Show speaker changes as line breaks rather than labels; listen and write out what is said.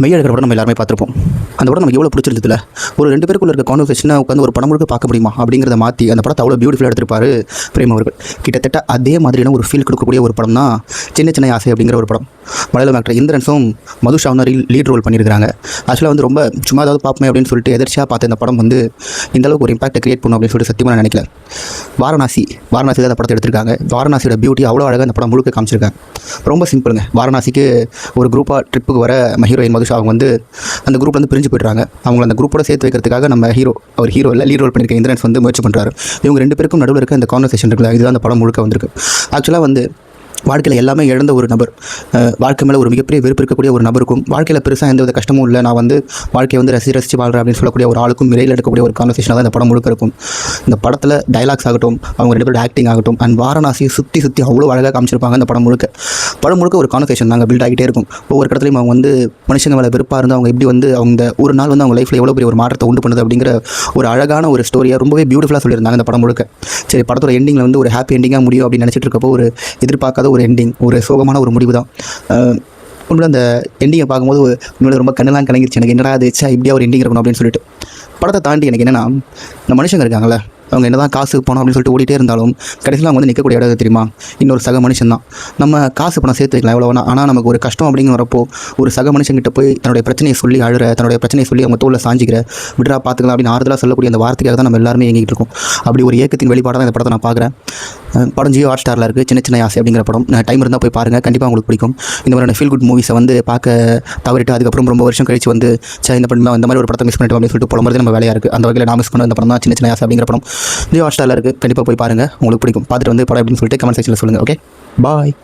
மெய்யா இருக்கிற படம் நம்ம எல்லாருமே பார்த்துருப்போம். அந்த படம் நமக்கு எவ்வளோ பிடிச்சிருந்ததுல ஒரு 2 பேருக்குள்ள இருக்க கான்வர்சேஷனை உட்காந்து ஒரு படம் முழுக்க பார்க்க முடியுமா அப்படிங்கிறத மாற்றி அந்த படத்தை அவ்வளோ பியூட்டிஃபுல்லாக எடுத்திருப்பாரு பிரேம் அவர்கள். கிட்டத்தட்ட அதே மாதிரியான ஒரு ஃபீல் கொடுக்கக்கூடிய ஒரு படம் தான் சின்ன சின்ன ஆசை அப்படிங்கிற ஒரு படம். மலையாளம் ஆக்டர் இந்திரன்ஸும் மதுஷாவும் தான் லீட் ரோல் பண்ணியிருக்காங்க. ஆக்சுவலாக வந்து ரொம்ப சும்மா ஏதாவது பார்ப்போமே அப்படின்னு சொல்லிட்டு எதிர்ச்சியாக பார்த்து இந்த படம் வந்து இந்தளவுக்கு ஒரு இம்பாக்டை கிரியேட் பண்ணும் அப்படின்னு சொல்லிட்டு சத்தியமாக நான் நினைக்கல. வாரணாசி தான் அந்த படத்தை எடுத்திருக்காங்க. வாரணாசியோட பியூட்டி அவ்வளோ அழகாக அந்த படம் முழுக்க காமிச்சிருக்காங்க. ரொம்ப சிம்பிளுங்க. வாரணாசிக்கு ஒரு குரூப்பாக ட்ரிப்புக்கு வர ஹீரோயின் மதுஷா அவங்க வந்து அந்த குரூப் வந்து பிரிஞ்சு போய்ட்றாங்க. அவங்கள அந்த குரூப்போட சேர்த்து வைக்கிறதுக்காக நம்ம ஹீரோ இல்லை லீட் ரோல் பண்ணியிருக்க இந்திரன்ஸ் வந்து முயற்சி பண்ணுறாரு. இவங்க 2 பேருக்கும் நடுவில் இருக்க இந்த கான்வர்சேஷன் இருக்குல்ல, இதுதான் அந்த படம் முழுக்க வந்திருக்கு. ஆக்சுவலாக வந்து வாழ்க்கையில் எல்லாமே இழந்த ஒரு நபர், வாழ்க்கை மேலே ஒரு மிகப்பெரிய வெறுப்பு இருக்கக்கூடிய ஒரு நபருக்கும், வாழ்க்கையில் பெருசாக எந்த வித கஷ்டமும் இல்லை, நான் வந்து வாழ்க்கையை வந்து ரசித்து வாழ்கிறேன் அப்படின்னு சொல்லக்கூடிய ஒரு ஆளுக்கும் இடையில் எடுக்கக்கூடிய ஒரு கான்வர்சேஷனாக தான் இந்த படம் முழுக்க இருக்கும். இந்த படத்தில் டைலாக்ஸ் ஆகட்டும், அவங்க 2 பேரோட ஆக்டிங் ஆகட்டும், அண்ட் வாரணாசியை சுற்றி அவ்வளோ அழகாக காமிச்சிருப்பாங்க. இந்த படம் முழுக்க ஒரு கான்வர்சேஷன் நாங்கள் பில்ட் ஆகிட்டே இருக்கும். ஒவ்வொரு இடத்துலையும் அவங்க வந்து மனுஷங்க மேலே வெறுப்பாக இருந்து அவங்க எப்படி வந்து அவங்க ஒரு நாள் வந்து அவங்க லைஃப்பில் எவ்வளோ பெரிய ஒரு மாற்றத்தை உண்டு பண்ணுது அப்படிங்கிற ஒரு அழகான ஒரு ஸ்டோரியாக ரொம்பவே பியூட்டிஃபுல்லாக சொல்லியிருந்தாங்க இந்த படம் முழுக்க. சரி, படத்தோட எண்டிங்கில் வந்து ஒரு ஹாப்பி எண்டிங்காக முடியும் அப்படின்னு நினச்சிட்டு இருக்கப்போ ஒரு எதிர்பார்க்காத ஒரு எண்டிங், ஒரு சோகமான ஒரு முடிவு தான். உண்மையில அந்த எண்டிங்கை பார்க்கும்போது உண்மையில ரொம்ப கண்ணெல்லாம் கலங்கிருச்சு. எனக்கு என்னடா அது இப்படியா ஒரு எண்டிங் இருக்கணும் அப்படின்னு சொல்லிட்டு. படத்தை தாண்டி எனக்கு என்னென்னா, இந்த மனுஷங்க இருக்காங்களே, அவங்க என்ன தான் காசு பணம் அப்படின்னு சொல்லிட்டு ஓடிட்டே இருந்தாலும் கடைசியில் அவங்க வந்து நிற்கக்கூடிய இடம் தெரியுமா? இன்னொரு சக மனுஷன் தான். நம்ம காசு பணம் சேர்த்து வைக்கலாம் எவ்வளோ வேணால், ஆனால் நமக்கு ஒரு கஷ்டம் அப்படிங்கிற வரப்போ ஒரு சக மனுஷங்கிட்ட போய் தன்னுடைய பிரச்சனையை சொல்லி அழுற, தன்னுடைய பிரச்சனையை சொல்லி அவங்க தோளில் சாஞ்சிக்கிற, விட்ரா பார்த்துக்கலாம் அப்படின்னு ஆறுதலாக சொல்லக்கூடிய அந்த வார்த்தைக்காக தான் நம்ம எல்லாருமே இயங்கிட்டு இருக்கோம். அப்படி ஒரு இயக்கத்தின் வெளிப்பாடாக தான் இந்த படத்தை நான் பார்க்குறேன். படம் ஜியோ ஹாட்ஸ்டாரில் இருக்குது. சின்ன சின்ன ஆசை அப்படிங்கிற படம். டைம் இருந்தால் போய் பாருங்கள், கண்டிப்பாக உங்களுக்கு பிடிக்கும். இந்த மாதிரியான ஃபீல் குட் மூவிஸை வந்து பார்க்க தவறிட்டு அதுக்கப்புறம் ரொம்ப வருஷம் கழிச்சு வந்து இந்த படம் இந்த மாதிரி ஒரு படத்தை மிஸ் பண்ணிட்டோம் அப்படின்னு சொல்லிட்டு புலம்புறது நம்ம வேலையாக இருக்குது. அந்த வகையில் நான் மிஸ் பண்ண இந்த படம் தான் சின்ன சின்ன ஆசை அப்படிங்கிற படம். ஜியோ ஹாட்ஸ்டாரில் இருக்குது. கண்டிப்பாக போய் பாருங்கள், உங்களுக்கு பிடிக்கும். பார்த்துட்டு வந்து படம் அப்படின்னு சொல்லிட்டு கமெண்ட் செக்ஷனில் சொல்லுங்கள். ஓகே, பாய்.